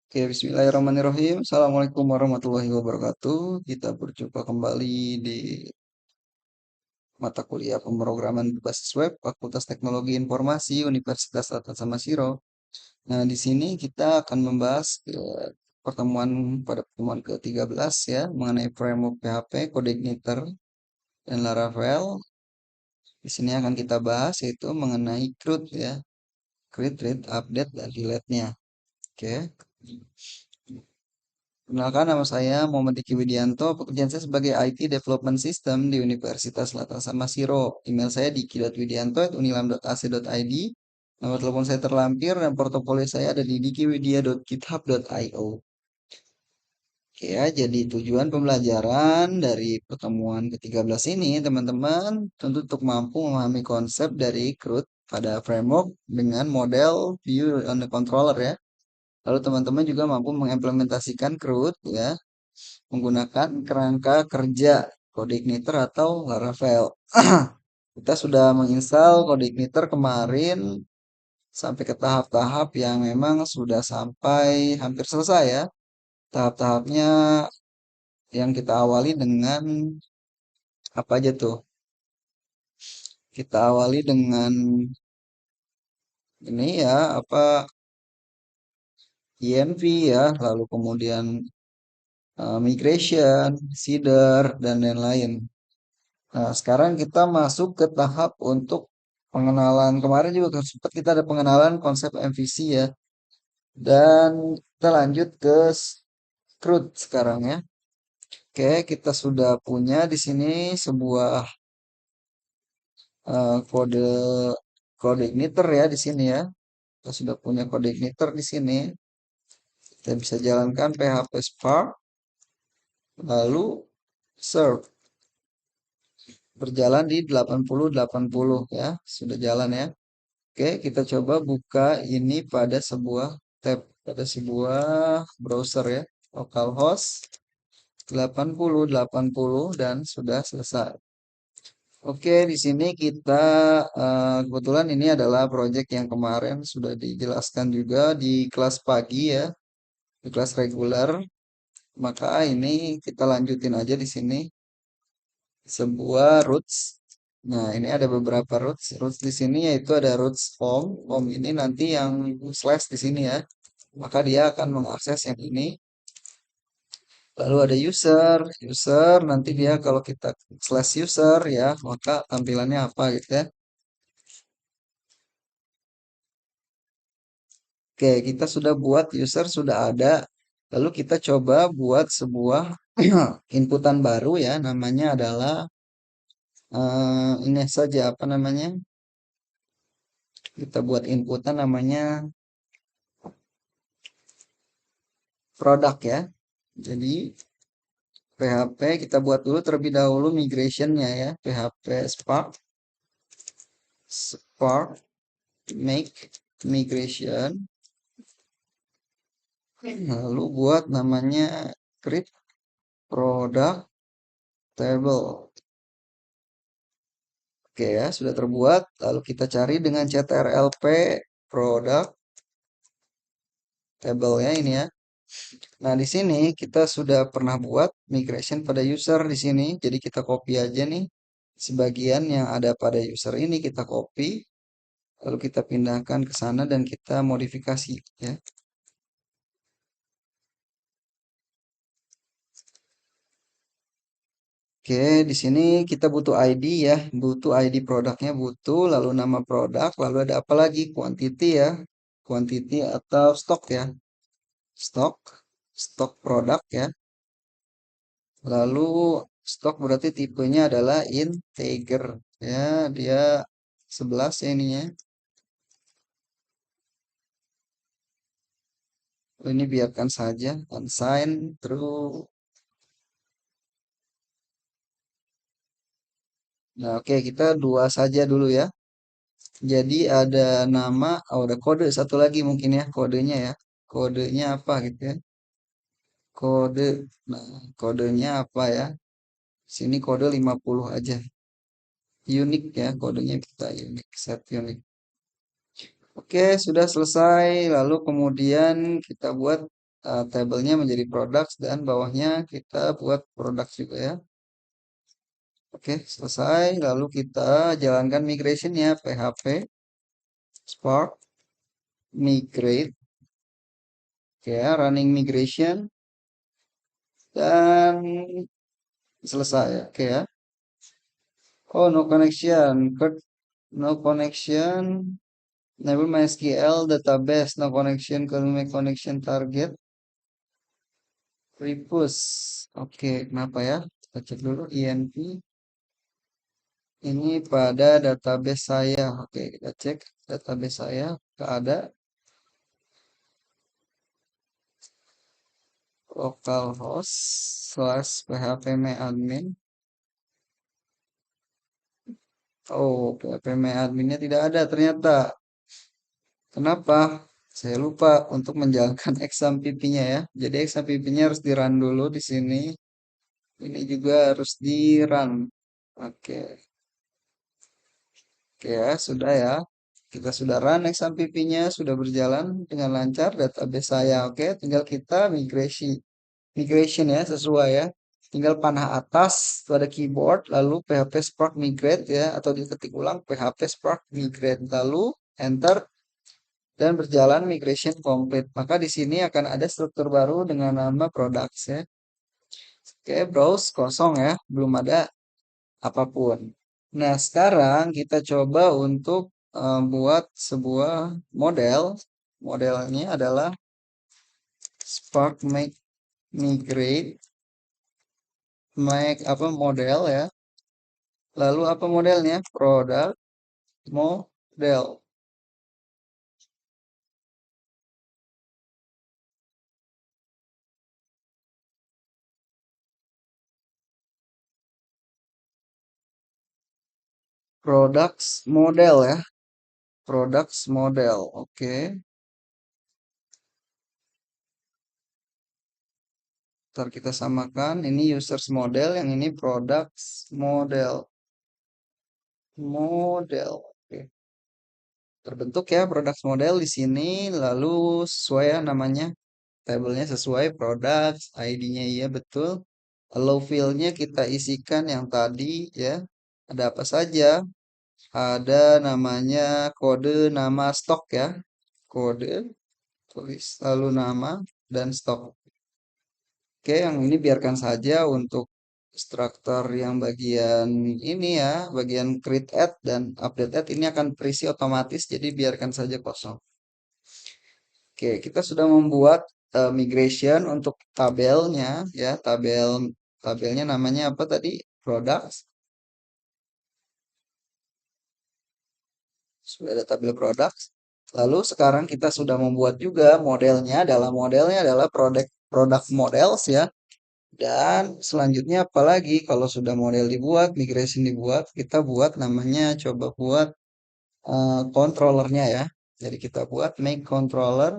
Oke, bismillahirrahmanirrahim. Assalamualaikum warahmatullahi wabarakatuh. Kita berjumpa kembali di mata kuliah pemrograman berbasis web, Fakultas Teknologi Informasi, Universitas Atas Siro. Nah, di sini kita akan membahas pada pertemuan ke-13 ya, mengenai framework PHP, kode igniter, dan Laravel. Di sini akan kita bahas yaitu mengenai CRUD ya, create, read, update, dan delete-nya. Oke. Kenalkan, nama saya Muhammad Diki Widianto. Pekerjaan saya sebagai IT Development System di Universitas Selatan Samasiro. Email saya diki.widianto@unilam.ac.id. Nomor telepon saya terlampir dan portofolio saya ada di dikiwidia.github.io. Oke ya, jadi tujuan pembelajaran dari pertemuan ke-13 ini, teman-teman, tentu untuk mampu memahami konsep dari CRUD pada framework dengan model view on the controller ya. Lalu teman-teman juga mampu mengimplementasikan CRUD ya menggunakan kerangka kerja kode igniter atau Laravel. Kita sudah menginstal kode igniter kemarin sampai ke tahap-tahap yang memang sudah sampai hampir selesai ya. Tahap-tahapnya yang kita awali dengan apa aja tuh? Kita awali dengan ini ya, apa INV ya, lalu kemudian migration, seeder, dan lain-lain. Nah, sekarang kita masuk ke tahap untuk pengenalan. Kemarin juga sempat kita ada pengenalan konsep MVC ya. Dan kita lanjut ke CRUD sekarang ya. Oke, kita sudah punya di sini sebuah kode kode igniter ya di sini ya. Kita sudah punya kode igniter di sini. Kita bisa jalankan PHP Spark lalu serve berjalan di 80-80 ya. Sudah jalan ya. Oke, kita coba buka ini pada sebuah tab, pada sebuah browser ya, localhost 8080 dan sudah selesai. Oke, di sini kita kebetulan ini adalah project yang kemarin sudah dijelaskan juga di kelas pagi ya, di kelas reguler. Maka ini kita lanjutin aja di sini sebuah roots. Nah, ini ada beberapa roots. Roots di sini yaitu ada roots home. Home ini nanti yang slash di sini ya. Maka dia akan mengakses yang ini. Lalu ada user. User nanti dia kalau kita slash user ya, maka tampilannya apa gitu ya. Oke, kita sudah buat user sudah ada. Lalu kita coba buat sebuah inputan baru ya, namanya adalah ini saja apa namanya? Kita buat inputan namanya produk ya. Jadi PHP kita buat dulu terlebih dahulu migrationnya ya. PHP Spark make migration. Lalu buat namanya create product table. Oke ya, sudah terbuat. Lalu kita cari dengan ctrlp product table ya ini ya. Nah, di sini kita sudah pernah buat migration pada user di sini. Jadi kita copy aja nih sebagian yang ada pada user ini kita copy, lalu kita pindahkan ke sana dan kita modifikasi ya. Oke, di sini kita butuh ID ya, butuh ID produknya butuh, lalu nama produk, lalu ada apa lagi? Quantity ya, quantity atau stok ya, stok, stok produk ya. Lalu stok berarti tipenya adalah integer ya, dia 11 ya ininya. Ini biarkan saja unsigned true. Nah, oke kita dua saja dulu ya. Jadi ada nama, oh, ada kode satu lagi mungkin ya kodenya ya. Kodenya apa gitu ya? Kode, nah kodenya apa ya? Sini kode 50 aja. Unik ya kodenya kita unik, set unik. Oke, sudah selesai. Lalu kemudian kita buat tabelnya menjadi products dan bawahnya kita buat product juga ya. Oke, selesai. Lalu kita jalankan migration ya, PHP Spark migrate. Oke, ya, running migration dan selesai. Oke ya. Oh, no connection. No connection. Enable MySQL database. No connection. Make connection target. Repose. Oke, kenapa ya? Kita cek dulu INP. Ini pada database saya. Oke, kita cek database saya. Nggak ada. Localhost slash phpMyAdmin. Oh, phpMyAdminnya tidak ada ternyata. Kenapa? Saya lupa untuk menjalankan exam PP-nya ya. Jadi exam PP-nya harus di-run dulu di sini. Ini juga harus di-run. Oke. Oke ya, sudah ya. Kita sudah run exam PP-nya, sudah berjalan dengan lancar database saya. Oke, tinggal kita migration ya, sesuai ya. Tinggal panah atas pada keyboard, lalu PHP Spark migrate ya, atau diketik ulang PHP Spark migrate, lalu enter dan berjalan migration complete. Maka di sini akan ada struktur baru dengan nama products ya. Oke, browse kosong ya, belum ada apapun. Nah, sekarang kita coba untuk buat sebuah model. Modelnya adalah Spark make migrate make apa model ya. Lalu apa modelnya? Product model. Products model ya. Products model. Oke. Ntar kita samakan. Ini users model, yang ini products model. Model. Oke. Terbentuk ya products model di sini. Lalu sesuai ya namanya. Tabelnya sesuai products. ID-nya iya betul. Allow field-nya kita isikan yang tadi ya. Ada apa saja? Ada namanya kode nama stok ya. Kode tulis lalu nama dan stok. Oke, yang ini biarkan saja untuk struktur yang bagian ini ya, bagian create add dan update add ini akan terisi otomatis, jadi biarkan saja kosong. Oke, kita sudah membuat migration untuk tabelnya ya, tabelnya namanya apa tadi? Products. Sudah ada tabel products. Lalu sekarang kita sudah membuat juga modelnya. Dalam modelnya adalah product models ya. Dan selanjutnya apalagi kalau sudah model dibuat, migration dibuat, kita buat namanya coba buat controllernya ya. Jadi kita buat make controller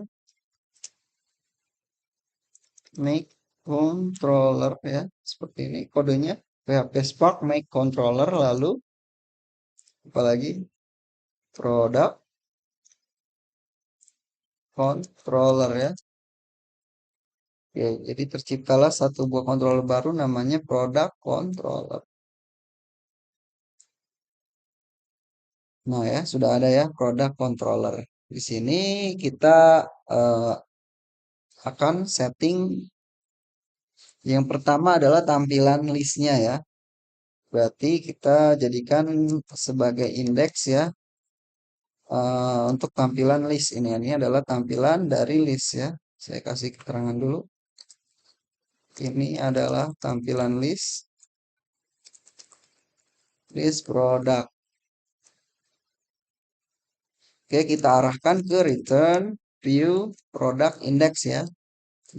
ya. Seperti ini kodenya. PHP Spark make controller lalu apalagi product controller ya. Oke, jadi terciptalah satu buah controller baru namanya product controller. Nah ya, sudah ada ya product controller. Di sini kita eh, akan setting yang pertama adalah tampilan listnya ya. Berarti kita jadikan sebagai indeks ya untuk tampilan list ini. Ini adalah tampilan dari list ya. Saya kasih keterangan dulu. Ini adalah tampilan list product. Oke, kita arahkan ke return view product index ya.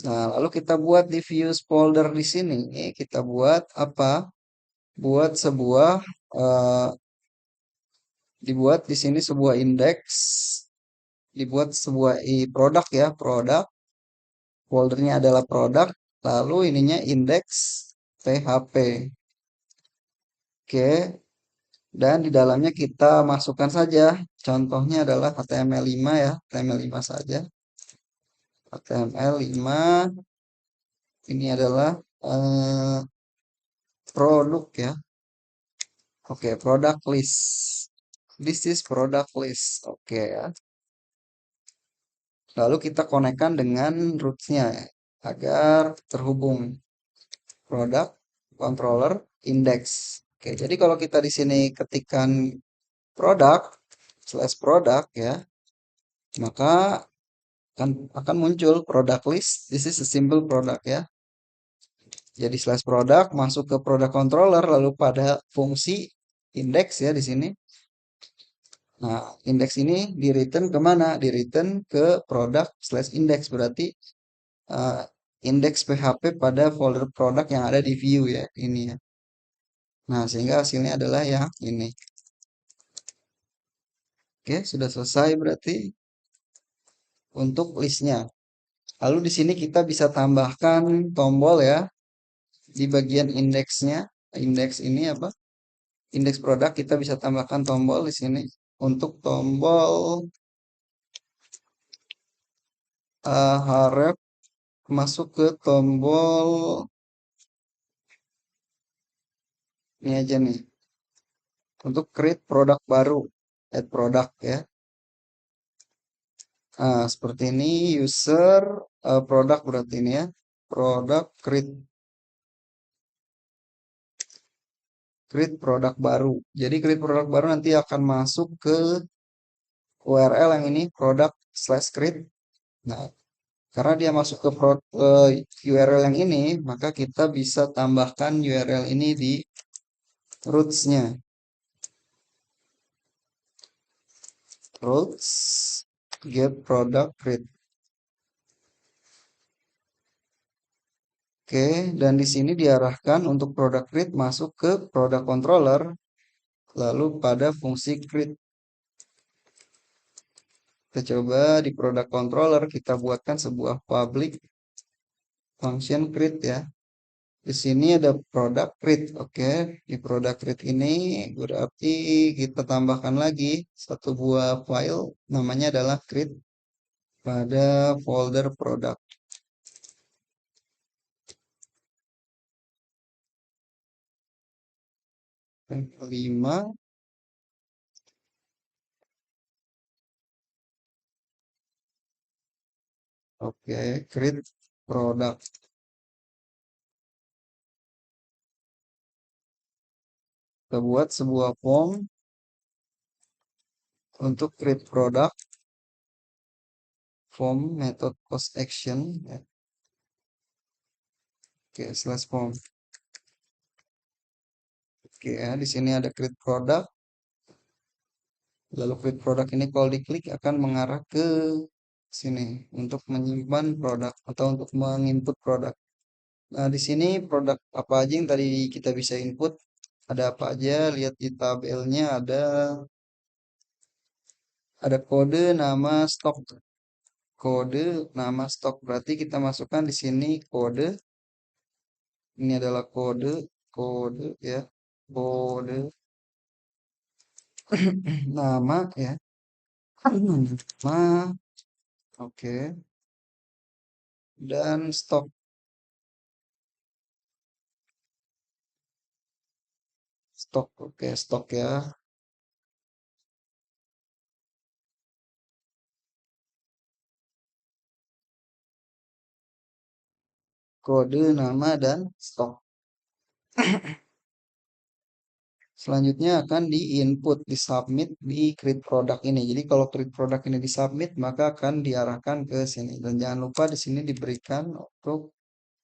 Nah, lalu kita buat di views folder di sini. Kita buat apa? Buat sebuah dibuat di sini sebuah indeks, dibuat sebuah produk ya, produk. Foldernya adalah produk, lalu ininya indeks PHP. Oke, dan di dalamnya kita masukkan saja. Contohnya adalah HTML5 ya, HTML5 saja. HTML5 ini adalah produk ya. Oke, product list. This is product list. Oke ya. Lalu kita konekkan dengan roots-nya ya, agar terhubung product controller index. Oke, jadi kalau kita di sini ketikkan product slash product ya, maka akan muncul product list. This is a simple product ya. Jadi slash product masuk ke product controller lalu pada fungsi index ya di sini. Nah, index ini di return kemana? Di return ke product slash index berarti uh, indeks PHP pada folder produk yang ada di view ya ini ya. Nah, sehingga hasilnya adalah yang ini. Oke, sudah selesai berarti untuk listnya. Lalu di sini kita bisa tambahkan tombol ya di bagian indeksnya. Indeks ini apa? Indeks produk kita bisa tambahkan tombol di sini untuk tombol harap masuk ke tombol ini aja nih untuk create produk baru, add product ya. Nah, seperti ini user produk berarti ini ya. Produk create produk baru. Jadi create produk baru nanti akan masuk ke URL yang ini product slash create. Nah, karena dia masuk ke URL yang ini, maka kita bisa tambahkan URL ini di roots-nya. Roots get product create. Oke, dan di sini diarahkan untuk product create masuk ke product controller, lalu pada fungsi create. Kita coba di product controller kita buatkan sebuah public function create ya. Di sini ada product create. Oke, di product create ini berarti kita tambahkan lagi satu buah file namanya adalah create pada folder product. Yang kelima, oke, create product. Kita buat sebuah form untuk create product form method post action ya. Oke, slash form. Oke ya, di sini ada create product. Lalu create product ini kalau diklik akan mengarah ke sini untuk menyimpan produk atau untuk menginput produk. Nah, di sini produk apa aja yang tadi kita bisa input? Ada apa aja? Lihat di tabelnya ada kode nama stok. Kode nama stok berarti kita masukkan di sini kode. Ini adalah kode ya. Kode nama ya. Nama oke. Dan stok. Stok oke, stok ya. Kode nama dan stok. Selanjutnya akan di-input, di-submit di create product ini. Jadi kalau create product ini di-submit, maka akan diarahkan ke sini. Dan jangan lupa di sini diberikan untuk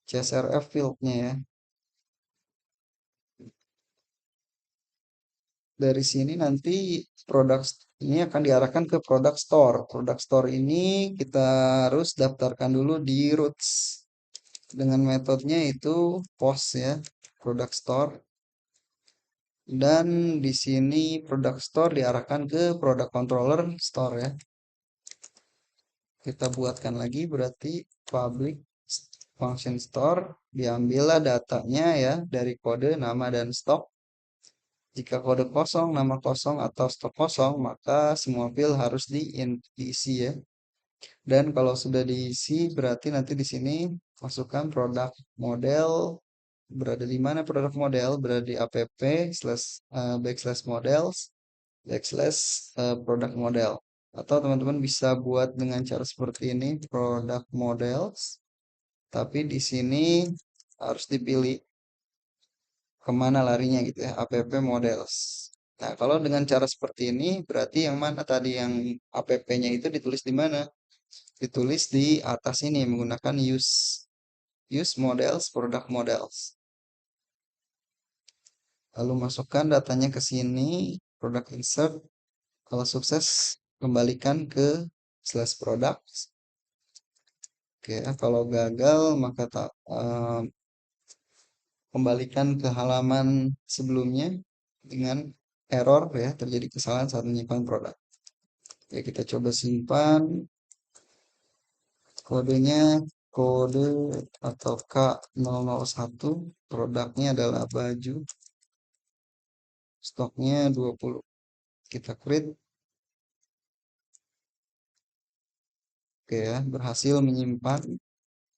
CSRF field-nya ya. Dari sini nanti produk ini akan diarahkan ke product store. Product store ini kita harus daftarkan dulu di roots. Dengan metodenya itu post ya, product store. Dan di sini product store diarahkan ke product controller store ya. Kita buatkan lagi berarti public function store. Diambillah datanya ya dari kode, nama, dan stok. Jika kode kosong, nama kosong, atau stok kosong, maka semua field harus diisi ya. Dan kalau sudah diisi, berarti nanti di sini masukkan produk model. Berada di mana produk model? Berada di app slash backslash models backslash produk model. Atau teman-teman bisa buat dengan cara seperti ini, produk models. Tapi di sini harus dipilih kemana larinya gitu ya, app models. Nah, kalau dengan cara seperti ini, berarti yang mana tadi yang app-nya itu ditulis di mana? Ditulis di atas ini menggunakan use models, product models. Lalu masukkan datanya ke sini, product insert. Kalau sukses, kembalikan ke slash product. Oke, kalau gagal maka kembalikan ke halaman sebelumnya dengan error ya, terjadi kesalahan saat menyimpan produk. Oke, kita coba simpan kodenya kode atau K001, produknya adalah baju, stoknya 20. Kita create. Oke ya, berhasil menyimpan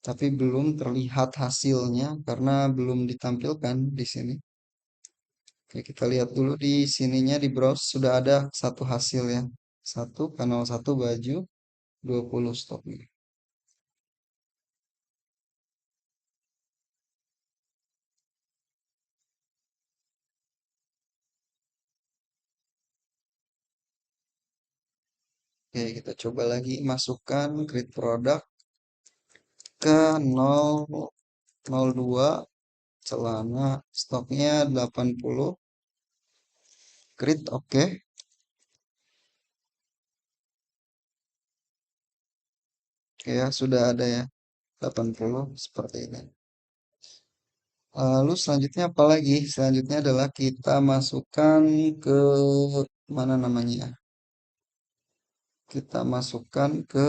tapi belum terlihat hasilnya karena belum ditampilkan di sini. Oke, kita lihat dulu di sininya di browse sudah ada satu hasil ya. Satu kanal satu baju 20 stoknya. Oke, kita coba lagi masukkan create product ke 002 celana stoknya 80 create oke. Oke ya, sudah ada ya 80 seperti ini. Lalu selanjutnya apa lagi? Selanjutnya adalah kita masukkan ke mana namanya? Kita masukkan ke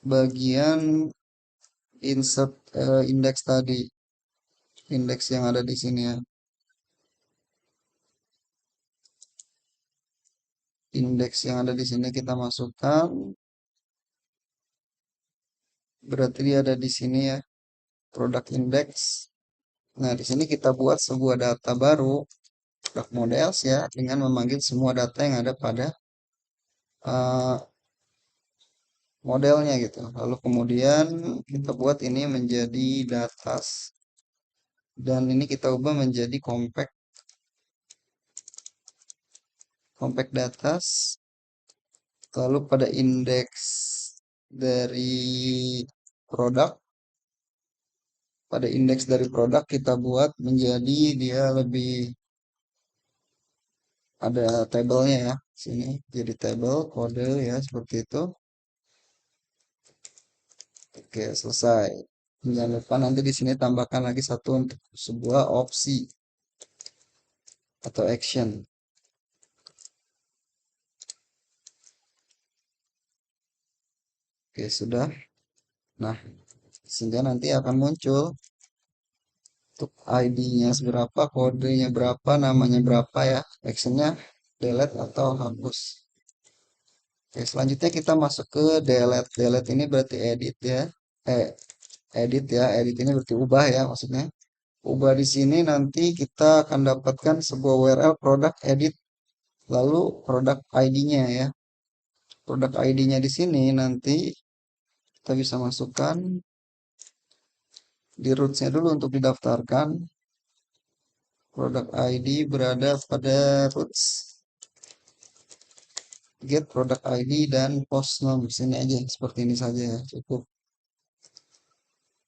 bagian insert indeks tadi, indeks yang ada di sini ya. Indeks yang ada di sini kita masukkan. Berarti dia ada di sini ya, product index. Nah, di sini kita buat sebuah data baru, product models ya, dengan memanggil semua data yang ada pada uh, modelnya gitu. Lalu kemudian kita buat ini menjadi datas dan ini kita ubah menjadi compact datas. Lalu pada indeks dari produk, pada indeks dari produk kita buat menjadi dia lebih ada tabelnya ya. Sini jadi tabel kode ya seperti itu. Oke, selesai. Jangan lupa nanti di sini tambahkan lagi satu untuk sebuah opsi atau action. Oke, sudah. Nah, sehingga nanti akan muncul untuk ID-nya seberapa, kodenya berapa, namanya berapa ya, actionnya delete atau hapus. Oke, selanjutnya kita masuk ke delete. Delete ini berarti edit ya. Eh, edit ya. Edit ini berarti ubah ya maksudnya. Ubah di sini nanti kita akan dapatkan sebuah URL produk edit lalu produk ID-nya ya. Produk ID-nya di sini nanti kita bisa masukkan di roots-nya dulu untuk didaftarkan. Produk ID berada pada roots get produk ID dan post name sini aja seperti ini saja ya, cukup.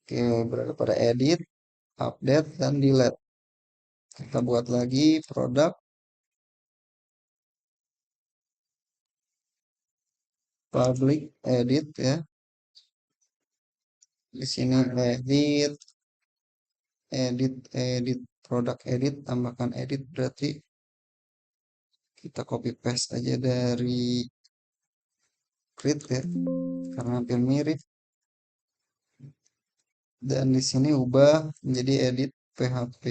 Oke, berada pada edit, update dan delete. Kita buat lagi produk public edit ya. Di sini edit, edit produk edit, tambahkan edit berarti kita copy paste aja dari create ya karena hampir mirip. Dan di sini ubah menjadi edit PHP.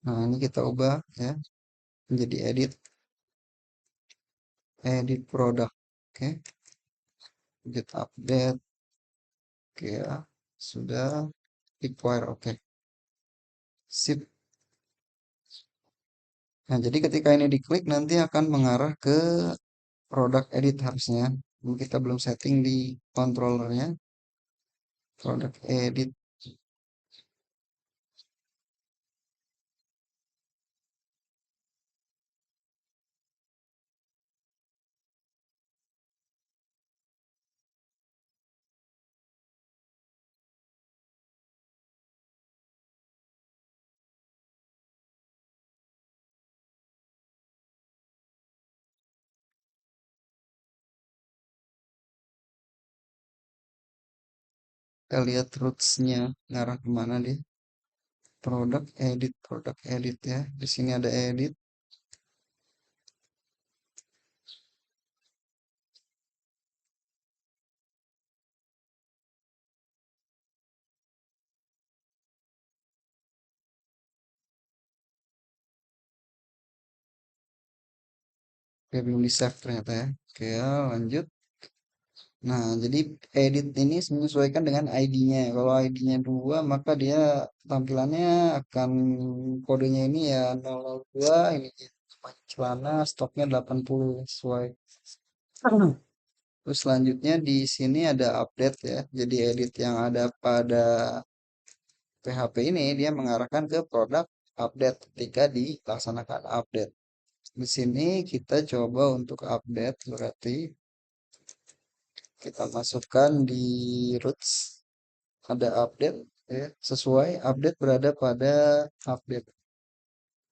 Nah, ini kita ubah ya menjadi edit edit produk. Oke, get update. Oke ya, sudah require. Oke, sip. Nah, jadi ketika ini diklik nanti akan mengarah ke produk edit harusnya. Ini kita belum setting di controllernya. Produk edit. Kita lihat roots-nya ngarah kemana dia. Produk edit ya. Di sini ada edit. Oke, belum di save ternyata ya. Oke ya, lanjut. Nah, jadi edit ini menyesuaikan dengan ID-nya. Kalau ID-nya 2, maka dia tampilannya akan kodenya ini ya 002, ini celana stoknya 80 sesuai. Terus selanjutnya di sini ada update ya. Jadi edit yang ada pada PHP ini dia mengarahkan ke produk update ketika dilaksanakan update. Di sini kita coba untuk update berarti kita masukkan di roots ada update ya, sesuai update berada pada update.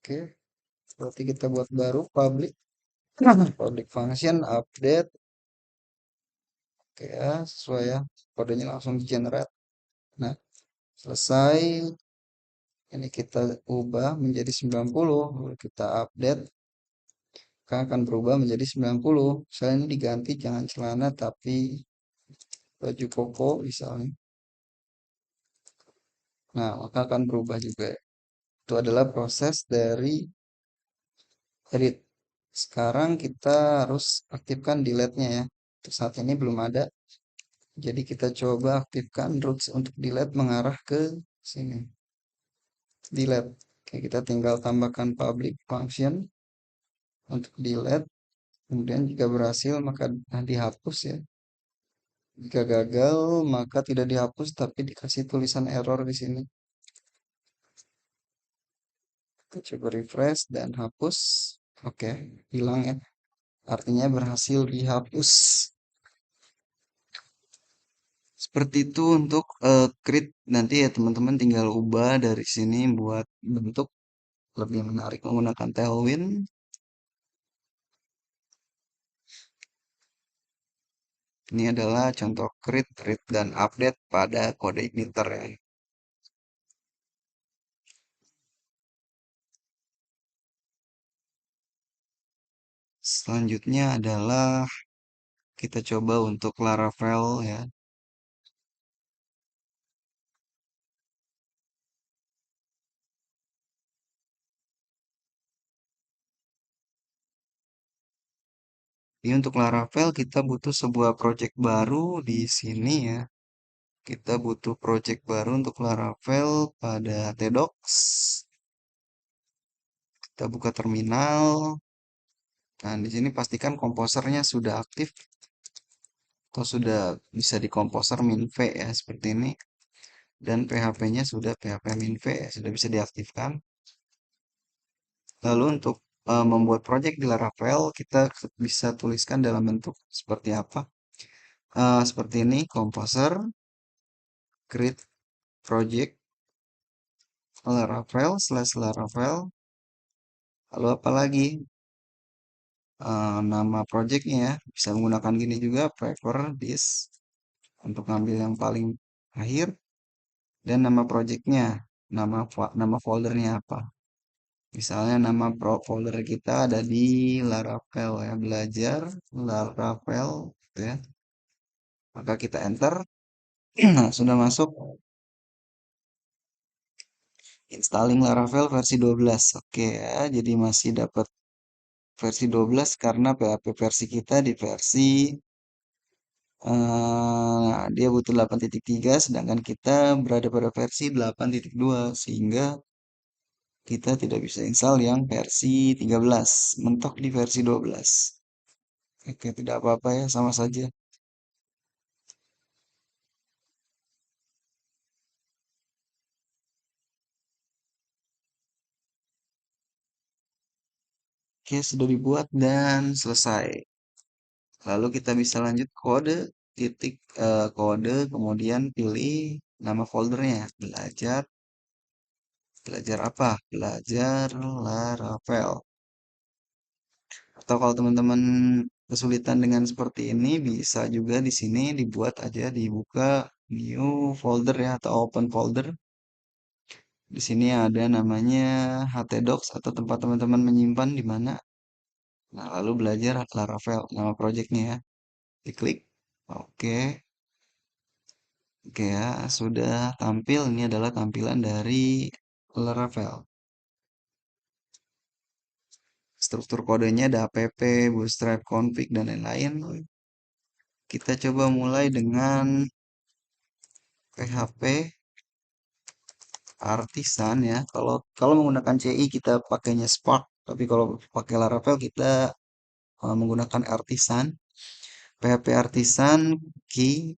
Oke, berarti kita buat baru public function update. Oke ya, sesuai ya. Kodenya langsung di generate. Nah, selesai. Ini kita ubah menjadi 90. Lalu kita update. Akan berubah menjadi 90. Misalnya ini diganti jangan celana tapi baju koko misalnya. Nah, maka akan berubah juga. Itu adalah proses dari edit. Sekarang kita harus aktifkan delete-nya ya. Untuk saat ini belum ada. Jadi kita coba aktifkan roots untuk delete mengarah ke sini. Delete. Oke, kita tinggal tambahkan public function untuk delete. Kemudian jika berhasil maka dihapus ya. Jika gagal maka tidak dihapus tapi dikasih tulisan error di sini. Kita coba refresh dan hapus. Oke, hilang ya. Artinya berhasil dihapus. Seperti itu untuk create nanti ya teman-teman tinggal ubah dari sini buat bentuk lebih menarik menggunakan Tailwind. Ini adalah contoh create, read, dan update pada kode igniter ya. Selanjutnya adalah kita coba untuk Laravel ya. Ini untuk Laravel kita butuh sebuah project baru di sini ya. Kita butuh project baru untuk Laravel pada Tdocs. Kita buka terminal. Nah, di sini pastikan komposernya sudah aktif atau sudah bisa di komposer minv ya seperti ini. Dan PHP-nya sudah PHP minv ya, sudah bisa diaktifkan. Lalu untuk membuat project di Laravel kita bisa tuliskan dalam bentuk seperti apa? Seperti ini, composer, create project Laravel slash Laravel. Lalu apa lagi? Nama projectnya ya, bisa menggunakan gini juga, prefer this untuk ngambil yang paling akhir. Dan nama projectnya, nama foldernya apa. Misalnya nama folder kita ada di Laravel ya, belajar Laravel gitu ya. Maka kita enter. Nah, sudah masuk installing Laravel versi 12. Oke ya, jadi masih dapat Versi 12 karena PHP versi kita di versi dia butuh 8.3 sedangkan kita berada pada versi 8.2 sehingga kita tidak bisa install yang versi 13 mentok di versi 12. Oke, tidak apa-apa ya, sama saja. Oke, sudah dibuat dan selesai. Lalu kita bisa lanjut kode titik kode kemudian pilih nama foldernya belajar belajar apa? Belajar Laravel. Atau kalau teman-teman kesulitan dengan seperti ini bisa juga di sini dibuat aja dibuka new folder ya atau open folder. Di sini ada namanya htdocs atau tempat teman-teman menyimpan di mana. Nah, lalu belajar Laravel nama projectnya ya. Diklik. Oke. Oke ya, sudah tampil. Ini adalah tampilan dari Laravel. Struktur kodenya ada app, bootstrap, config, dan lain-lain. Kita coba mulai dengan PHP Artisan ya. Kalau menggunakan CI kita pakainya Spark, tapi kalau pakai Laravel kita menggunakan Artisan. PHP Artisan key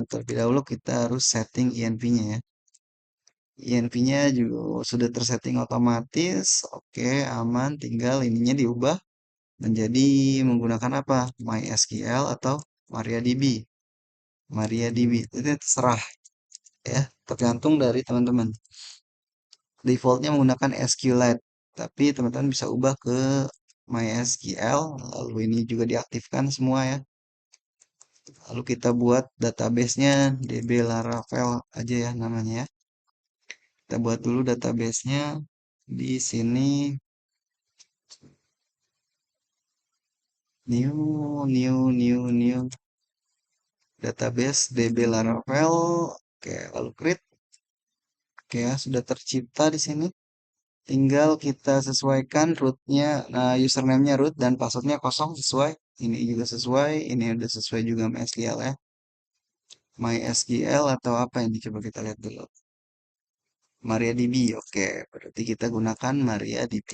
terlebih dahulu kita harus setting INV-nya ya. INV-nya juga sudah tersetting otomatis. Oke, aman. Tinggal ininya diubah menjadi menggunakan apa? MySQL atau MariaDB. MariaDB itu terserah ya, tergantung dari teman-teman. Defaultnya menggunakan SQLite, tapi teman-teman bisa ubah ke MySQL, lalu ini juga diaktifkan semua ya. Lalu kita buat databasenya DB Laravel aja ya namanya ya. Kita buat dulu databasenya di sini new database DB Laravel. Oke, lalu create. Oke ya, sudah tercipta di sini. Tinggal kita sesuaikan rootnya, nah username-nya root dan passwordnya kosong sesuai. Ini juga sesuai, ini udah sesuai juga MySQL ya. MySQL atau apa ini coba kita lihat dulu. MariaDB, oke. Berarti kita gunakan MariaDB.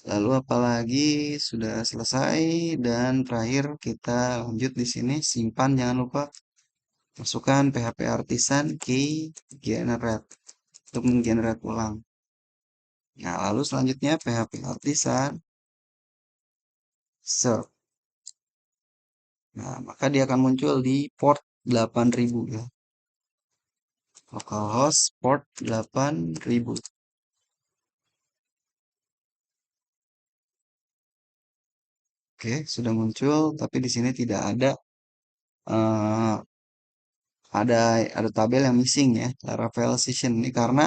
Lalu apalagi sudah selesai dan terakhir kita lanjut di sini simpan jangan lupa masukkan PHP Artisan key generate untuk menggenerate ulang. Nah, lalu selanjutnya PHP Artisan serve. Nah, maka dia akan muncul di port 8000 ya. Localhost port 8000. Oke, sudah muncul, tapi di sini tidak ada eh, ada tabel yang missing ya, Laravel session ini karena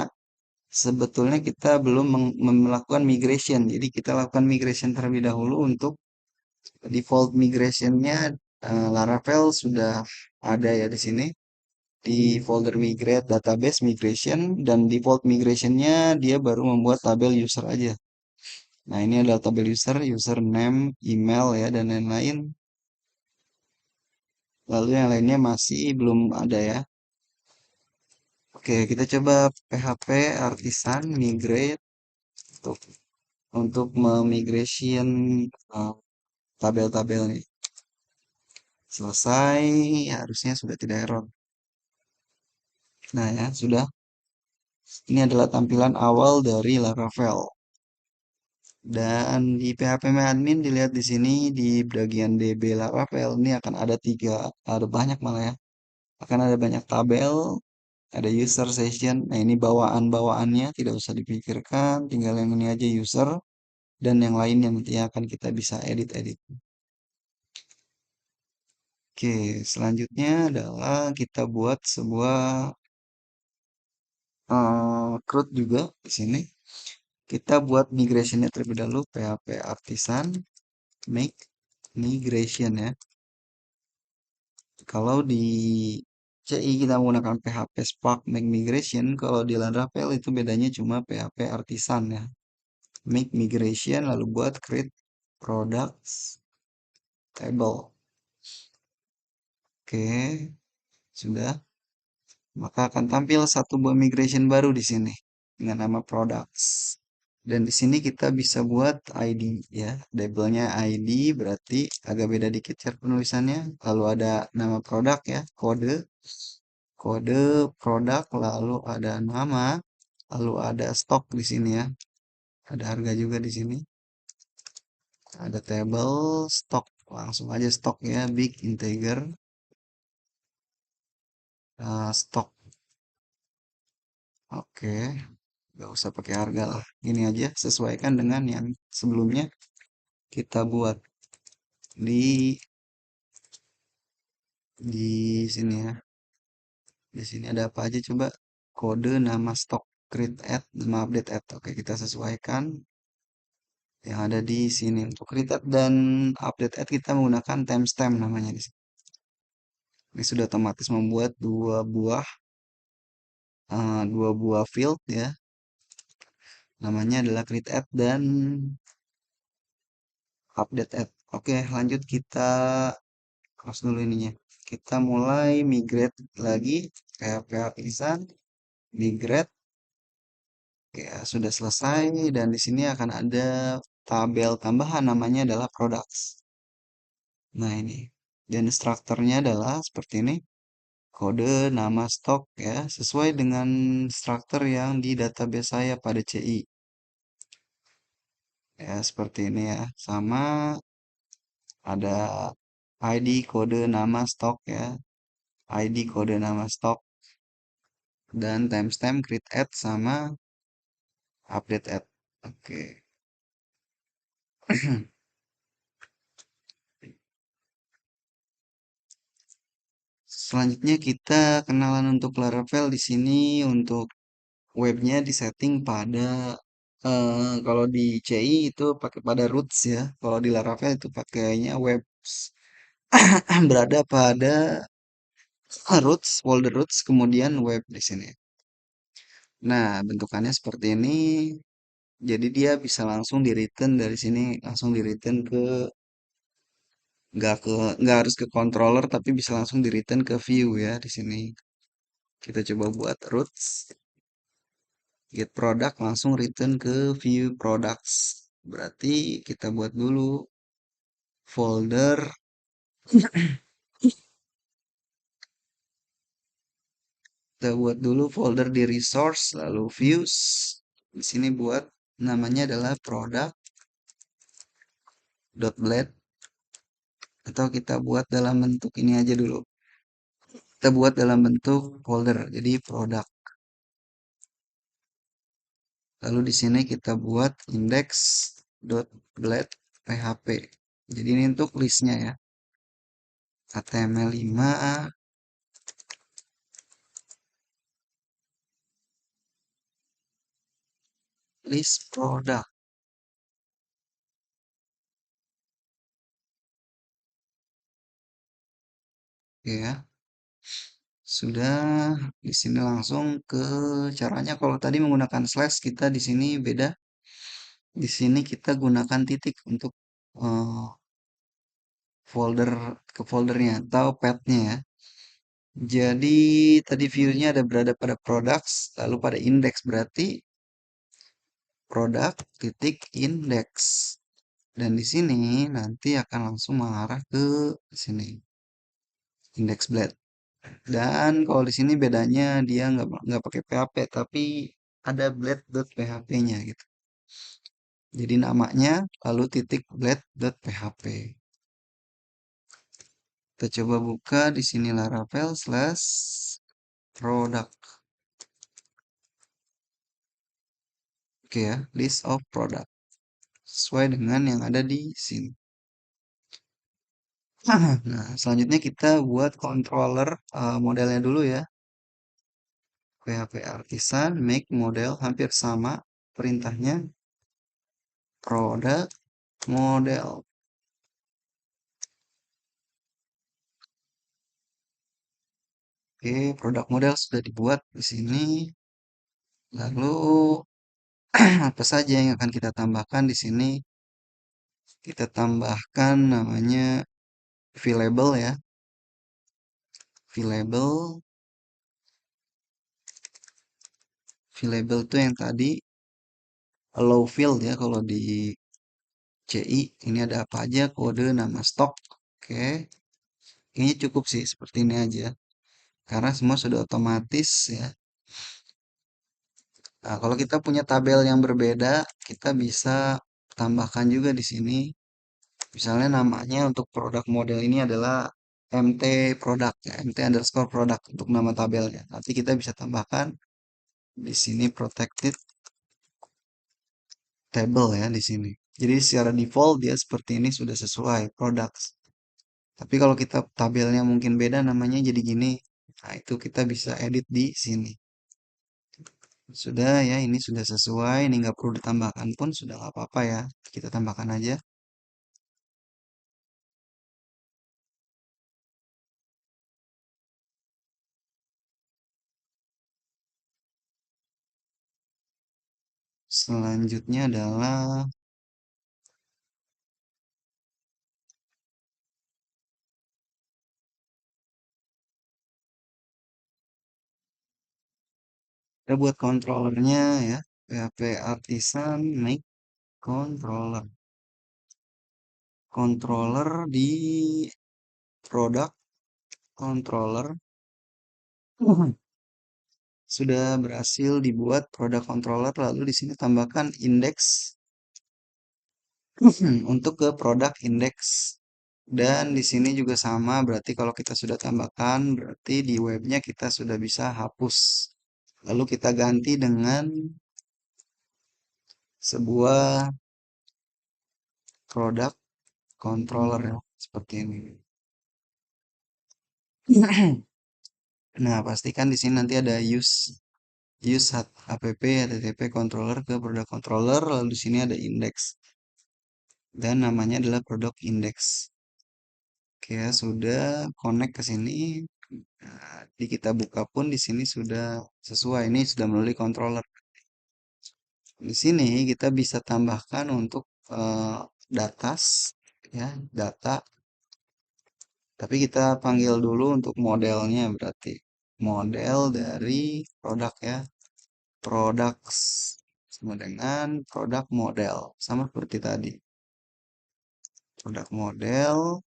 sebetulnya kita belum melakukan migration. Jadi kita lakukan migration terlebih dahulu untuk default migrationnya Laravel sudah ada ya di sini di folder migrate database migration dan default migrationnya dia baru membuat tabel user aja. Nah ini adalah tabel user, username, email ya dan lain-lain. Lalu yang lainnya masih belum ada ya. Oke kita coba PHP Artisan migrate untuk memigration uh, tabel-tabel nih. Selesai, harusnya sudah tidak error. Nah ya, sudah. Ini adalah tampilan awal dari Laravel. Dan di PHP admin dilihat di sini di bagian DB Laravel ini akan ada ada banyak malah ya. Akan ada banyak tabel, ada user session. Nah ini bawaan-bawaannya tidak usah dipikirkan, tinggal yang ini aja user dan yang lainnya nanti akan kita bisa edit-edit. Oke, selanjutnya adalah kita buat sebuah CRUD juga di sini. Kita buat migrationnya terlebih dahulu PHP Artisan make migration ya. Kalau di CI kita menggunakan PHP Spark make migration, kalau di Laravel itu bedanya cuma PHP Artisan ya. make migration, lalu buat create products table. Oke, sudah. Maka akan tampil satu buah migration baru di sini dengan nama products. Dan di sini kita bisa buat ID ya. Labelnya ID berarti agak beda dikit cara penulisannya. Lalu ada nama produk ya, kode, kode produk, lalu ada nama, lalu ada stok di sini ya. Ada harga juga di sini. Ada table, stok, langsung aja stok ya, big integer, stok. Oke, nggak usah pakai harga lah. Ini aja sesuaikan dengan yang sebelumnya kita buat di sini ya. Di sini ada apa aja coba? Kode, nama stok, create add, nama update add. Oke, kita sesuaikan yang ada di sini. Untuk create add dan update add kita menggunakan timestamp namanya di sini. Ini sudah otomatis membuat dua buah field ya. Namanya adalah create add dan update add. Oke, lanjut kita close dulu ininya. Kita mulai migrate lagi PHP artisan, migrate. Ya, sudah selesai dan di sini akan ada tabel tambahan namanya adalah products. Nah, ini. Dan strukturnya adalah seperti ini. Kode, nama stok ya, sesuai dengan struktur yang di database saya pada CI. Ya, seperti ini ya. Sama ada ID kode nama stok ya. ID kode nama stok dan timestamp create add sama update add. Oke. Selanjutnya kita kenalan untuk Laravel di sini untuk webnya disetting pada kalau di CI itu pakai pada roots ya. Kalau di Laravel itu pakainya web berada pada roots, folder roots kemudian web di sini. Nah, bentukannya seperti ini. Jadi dia bisa langsung di return dari sini, langsung di return ke nggak harus ke controller tapi bisa langsung di return ke view ya di sini. Kita coba buat roots get product langsung return ke view products. Berarti kita buat dulu folder, kita buat dulu folder di resource lalu views. Di sini buat namanya adalah product.blade atau kita buat dalam bentuk ini aja dulu. Kita buat dalam bentuk folder. Jadi product. Lalu di sini kita buat index.blade php. Jadi ini untuk listnya ya. HTML5 list product ya. Sudah di sini langsung ke caranya kalau tadi menggunakan slash kita di sini beda. Di sini kita gunakan titik untuk eh, folder ke foldernya atau pathnya ya. Jadi tadi view-nya ada berada pada products lalu pada index berarti product titik index. Dan di sini nanti akan langsung mengarah ke sini index blade. Dan kalau di sini bedanya dia nggak pakai PHP tapi ada blade.php-nya gitu. Jadi namanya lalu titik blade.php. Kita coba buka di sini Laravel slash product. Oke ya, list of product. Sesuai dengan yang ada di sini. Nah, selanjutnya kita buat controller modelnya dulu ya. PHP Artisan, make model hampir sama perintahnya. Product model. Oke, produk model sudah dibuat di sini. Lalu Apa saja yang akan kita tambahkan di sini? Kita tambahkan namanya label ya. Label, label itu yang tadi allow field ya kalau di CI. Ini ada apa aja? Kode, nama stok. Oke, kayaknya cukup sih seperti ini aja. Karena semua sudah otomatis ya. Nah, kalau kita punya tabel yang berbeda, kita bisa tambahkan juga di sini. Misalnya namanya untuk produk model ini adalah MT produk ya, MT underscore produk untuk nama tabelnya. Nanti kita bisa tambahkan di sini protected table ya di sini. Jadi secara default dia seperti ini sudah sesuai products. Tapi kalau kita tabelnya mungkin beda namanya jadi gini. Nah, itu kita bisa edit di sini. Sudah ya, ini sudah sesuai, ini nggak perlu ditambahkan pun sudah nggak apa-apa ya. Kita tambahkan aja. Selanjutnya adalah kita buat controllernya ya. PHP Artisan make controller. Controller di product controller sudah berhasil dibuat product controller, lalu di sini tambahkan index untuk ke produk index. Dan di sini juga sama, berarti kalau kita sudah tambahkan berarti di webnya kita sudah bisa hapus, lalu kita ganti dengan sebuah product controller ya, seperti ini. Nah, pastikan di sini nanti ada use app http controller ke product controller, lalu di sini ada index dan namanya adalah product index. Oke, ya, sudah connect ke sini. Nah, di kita buka pun di sini sudah sesuai. Ini sudah melalui controller. Di sini kita bisa tambahkan untuk datas ya, data. Tapi kita panggil dulu untuk modelnya berarti model dari produk ya. Products sama dengan produk model sama seperti tadi. Produk model.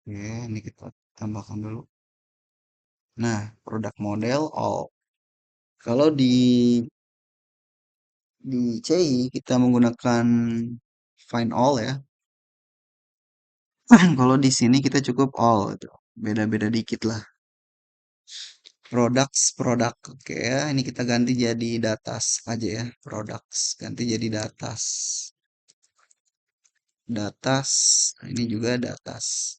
Oke, ini kita tambahkan dulu. Nah, produk model all. Kalau di CI kita menggunakan find all ya. Kalau di sini kita cukup all itu. Beda-beda dikit lah. Products, produk. Oke ya, ini kita ganti jadi datas aja ya. Products ganti jadi datas. Datas, nah ini juga datas.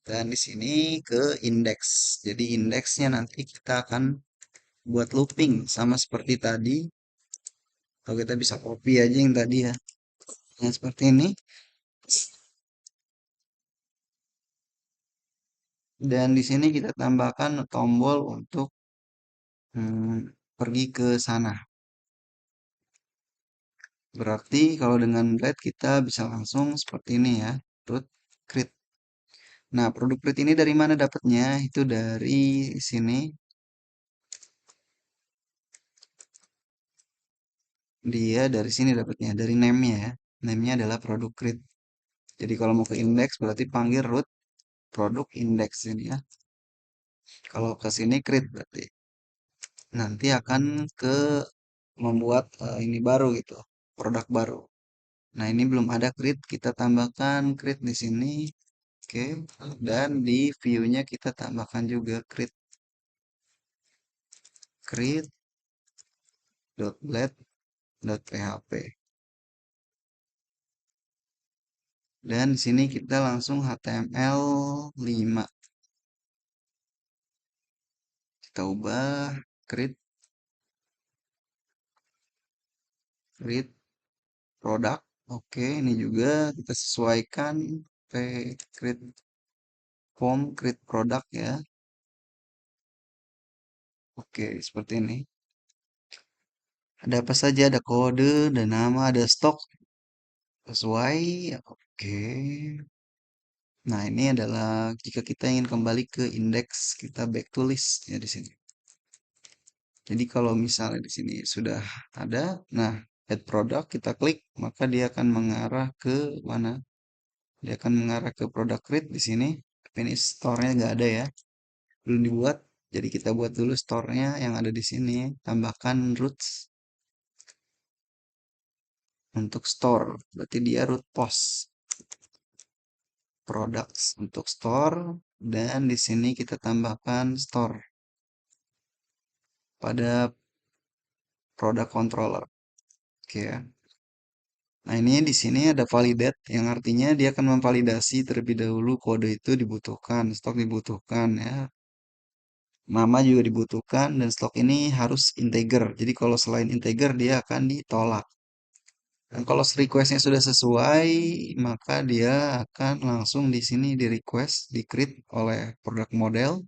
Dan di sini ke indeks. Jadi indeksnya nanti kita akan buat looping sama seperti tadi. Kalau kita bisa copy aja yang tadi ya. Yang seperti ini. Dan di sini kita tambahkan tombol untuk pergi ke sana. Berarti kalau dengan blade kita bisa langsung seperti ini ya. Root create. Nah, produk create ini dari mana dapatnya? Itu dari sini. Dia dari sini dapatnya, dari name-nya ya. Name-nya adalah produk create. Jadi kalau mau ke index berarti panggil root produk index ini ya. Kalau ke sini create berarti nanti akan ke membuat ini baru gitu, produk baru. Nah, ini belum ada create, kita tambahkan create di sini. Oke, dan di view-nya kita tambahkan juga create.blade.php. Dan di sini kita langsung HTML5. Kita ubah create produk. Oke, ini juga kita sesuaikan create form create product ya. Oke, seperti ini. Ada apa saja? Ada kode, ada nama, ada stok sesuai. Oke. Nah, ini adalah jika kita ingin kembali ke indeks, kita back to list ya di sini. Jadi kalau misalnya di sini sudah ada, nah add product kita klik, maka dia akan mengarah ke mana? Dia akan mengarah ke product create di sini. Tapi ini store-nya nggak ada ya, belum dibuat. Jadi kita buat dulu store-nya yang ada di sini. Tambahkan roots untuk store, berarti dia root post products untuk store dan di sini kita tambahkan store pada product controller. Oke ya. Nah, ini di sini ada validate yang artinya dia akan memvalidasi terlebih dahulu kode itu dibutuhkan, stok dibutuhkan ya. Nama juga dibutuhkan dan stok ini harus integer. Jadi kalau selain integer dia akan ditolak. Dan kalau requestnya sudah sesuai, maka dia akan langsung di sini di request, di create oleh produk model.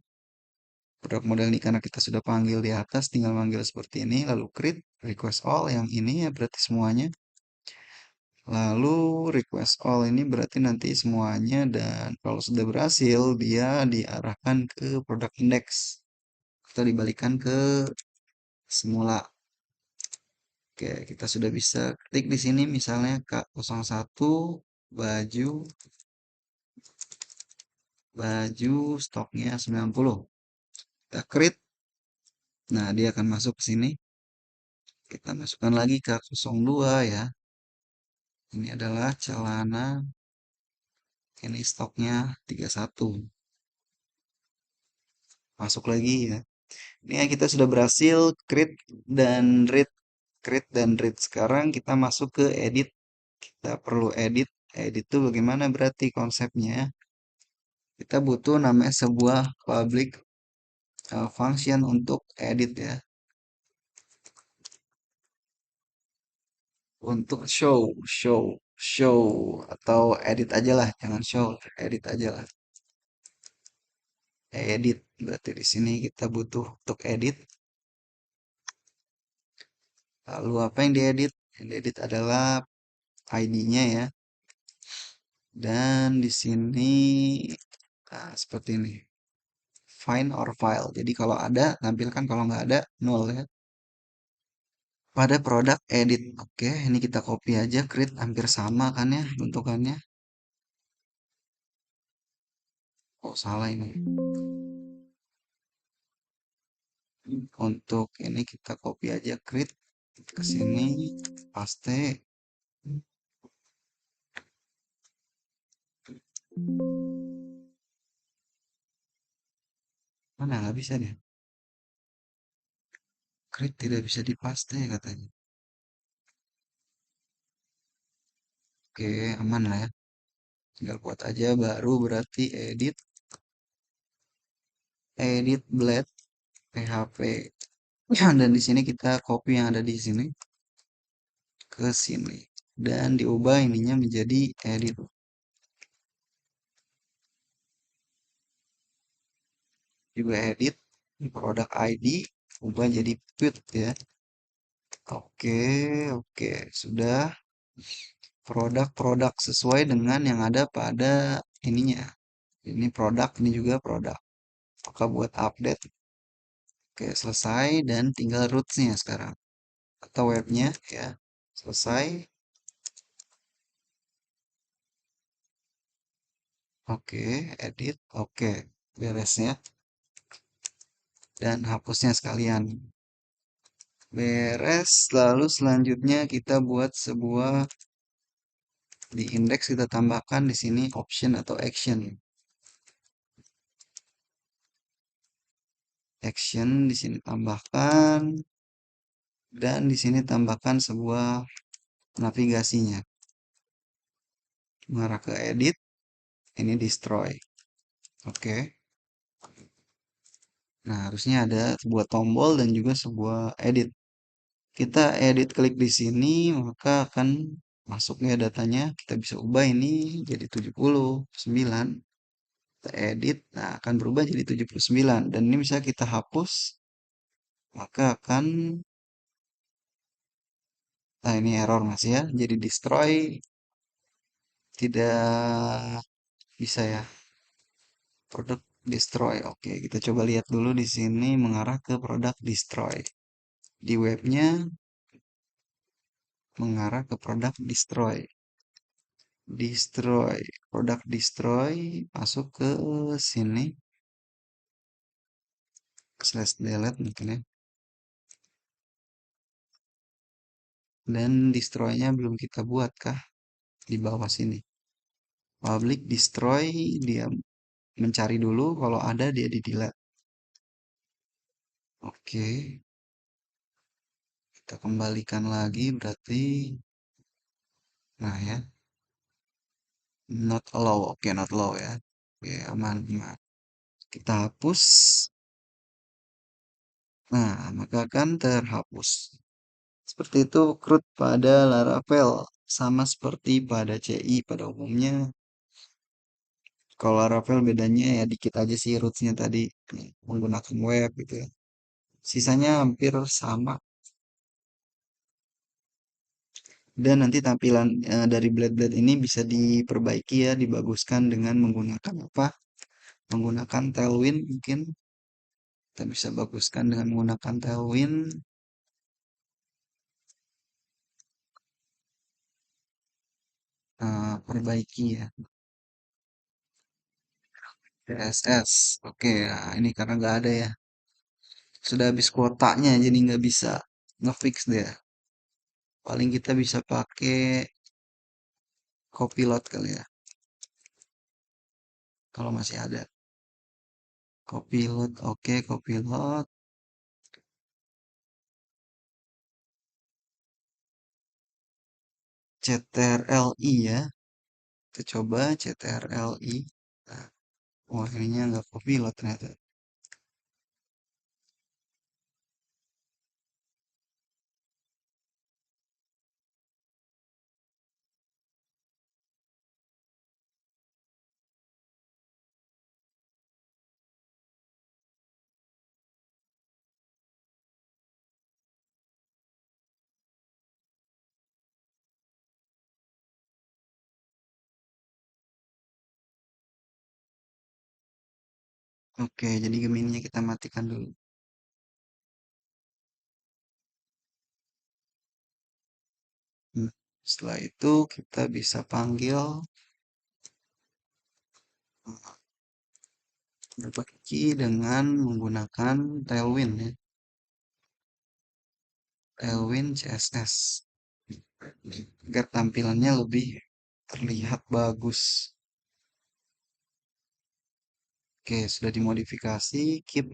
Produk model ini karena kita sudah panggil di atas, tinggal manggil seperti ini, lalu create request all yang ini ya berarti semuanya. Lalu request all ini berarti nanti semuanya dan kalau sudah berhasil dia diarahkan ke produk index atau dibalikan ke semula. Oke, kita sudah bisa ketik di sini misalnya K01 baju baju stoknya 90. Kita create. Nah, dia akan masuk ke sini. Kita masukkan lagi K02 ya. Ini adalah celana. Ini stoknya 31. Masuk lagi ya. Ini ya kita sudah berhasil create dan read. Create dan read. Sekarang kita masuk ke edit. Kita perlu edit. Edit itu bagaimana berarti konsepnya? Kita butuh namanya sebuah public function untuk edit ya. Untuk show atau edit aja lah, jangan show, edit aja lah. Edit berarti di sini kita butuh untuk edit. Lalu apa yang diedit? Yang diedit adalah ID-nya ya. Dan di sini seperti ini. Find or file. Jadi kalau ada tampilkan, kalau nggak ada nol ya. Pada produk edit. Oke, ini kita copy aja, create hampir sama kan ya bentukannya. Oh, salah ini. Untuk ini kita copy aja create ke sini, paste. Mana nggak bisa deh. Create tidak bisa dipaste katanya. Oke, aman lah ya. Tinggal buat aja baru berarti edit blade php. Dan di sini kita copy yang ada di sini ke sini dan diubah ininya menjadi edit. Juga edit produk ID ubah jadi put ya. Oke, oke, sudah produk-produk sesuai dengan yang ada pada ininya. Ini produk, ini juga produk. Maka buat update. Oke, selesai dan tinggal rootsnya sekarang. Atau webnya ya. Selesai. Oke, edit. Oke, beresnya. Dan hapusnya sekalian. Beres. Lalu selanjutnya kita buat sebuah di indeks kita tambahkan di sini option atau action. Action di sini tambahkan dan di sini tambahkan sebuah navigasinya. Mengarah ke edit, ini destroy. Oke. Nah, harusnya ada sebuah tombol dan juga sebuah edit. Kita edit klik di sini, maka akan masuknya datanya. Kita bisa ubah ini jadi 79. Kita edit, nah akan berubah jadi 79. Dan ini bisa kita hapus maka akan, nah ini error masih ya, jadi destroy tidak bisa ya, produk destroy. Oke, kita coba lihat dulu di sini mengarah ke produk destroy. Di webnya mengarah ke produk destroy. Destroy, produk destroy, masuk ke sini, slash delete mungkin ya. Dan destroy-nya belum kita buat kah? Di bawah sini. Public destroy, dia mencari dulu, kalau ada dia di delete. Oke, kita kembalikan lagi berarti, nah ya, not allow, oke not allow ya. Oke, aman, aman. Kita hapus, nah maka akan terhapus. Seperti itu CRUD pada Laravel, sama seperti pada CI pada umumnya. Kalau Laravel bedanya ya dikit aja sih rootsnya tadi, menggunakan web gitu ya. Sisanya hampir sama. Dan nanti tampilan dari blade-blade ini bisa diperbaiki ya, dibaguskan dengan menggunakan apa? Menggunakan Tailwind mungkin. Kita bisa baguskan dengan menggunakan Tailwind. Perbaiki ya. CSS. Oke, nah ini karena nggak ada ya. Sudah habis kuotanya jadi nggak bisa ngefix dia. Paling kita bisa pakai Copilot kali ya. Kalau masih ada. Copilot, oke Copilot. CTRLI ya. Kita coba CTRLI. Nah, wah ininya nggak Copilot ternyata. Oke, jadi Gemini kita matikan dulu. Hmm, setelah itu kita bisa panggil berbagi dengan menggunakan Tailwind ya. Tailwind CSS. Agar tampilannya lebih terlihat bagus. Oke, sudah dimodifikasi. Keep,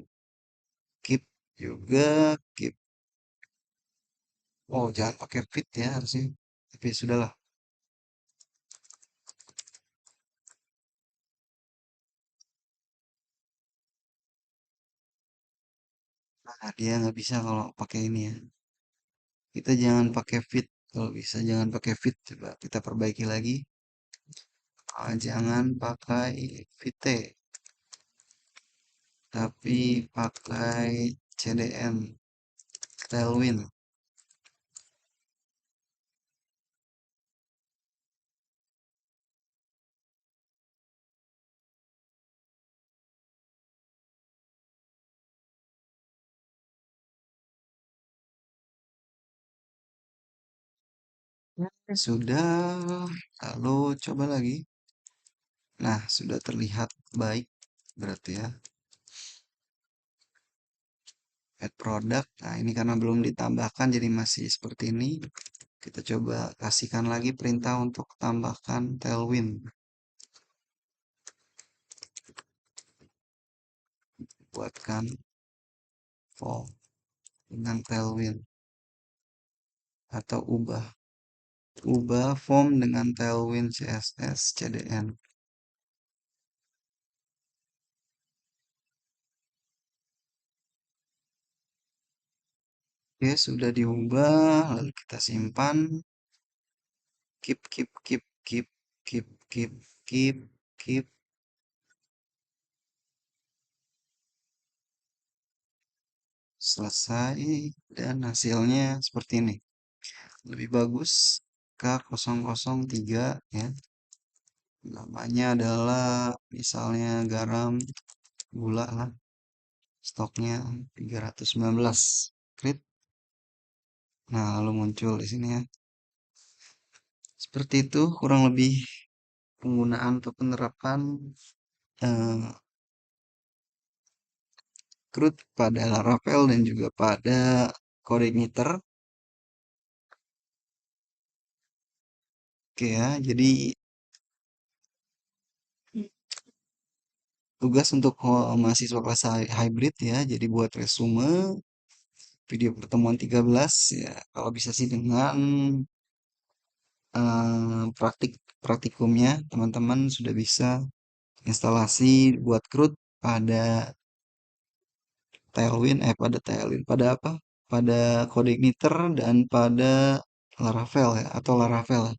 keep juga, keep. Oh, jangan pakai fit ya harusnya. Tapi sudahlah. Nah, dia nggak bisa kalau pakai ini ya. Kita jangan pakai fit. Kalau bisa jangan pakai fit. Coba kita perbaiki lagi. Jangan pakai fit, tapi pakai CDN, Tailwind. Sudah. Lalu coba lagi. Nah, sudah terlihat baik berarti ya. Add product. Nah, ini karena belum ditambahkan jadi masih seperti ini. Kita coba kasihkan lagi perintah untuk tambahkan tailwind. Buatkan form dengan tailwind. Atau ubah form dengan tailwind CSS CDN. Oke, sudah diubah. Lalu kita simpan. Keep, keep, keep, keep, keep, keep, keep, keep. selesai dan hasilnya seperti ini. Lebih bagus K003 ya. Namanya adalah misalnya garam, gula lah. Stoknya 319 grit. Nah, lalu muncul di sini ya. Seperti itu kurang lebih penggunaan atau penerapan eh, crude pada Laravel dan juga pada CodeIgniter. Oke ya, jadi tugas untuk mahasiswa kelas hybrid ya. Jadi buat resume video pertemuan 13 ya. Kalau bisa sih dengan praktikumnya teman-teman sudah bisa instalasi buat CRUD pada Tailwind, pada apa? Pada CodeIgniter dan pada Laravel ya, atau Laravel.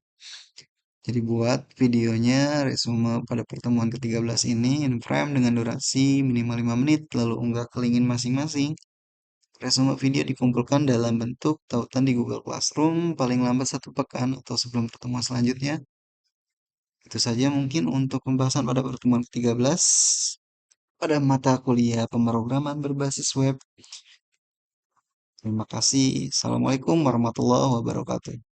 Jadi buat videonya resume pada pertemuan ke-13 ini in frame dengan durasi minimal 5 menit, lalu unggah ke linkin masing-masing. Resume video dikumpulkan dalam bentuk tautan di Google Classroom paling lambat 1 pekan atau sebelum pertemuan selanjutnya. Itu saja mungkin untuk pembahasan pada pertemuan ke-13 pada mata kuliah pemrograman berbasis web. Terima kasih. Assalamualaikum warahmatullahi wabarakatuh.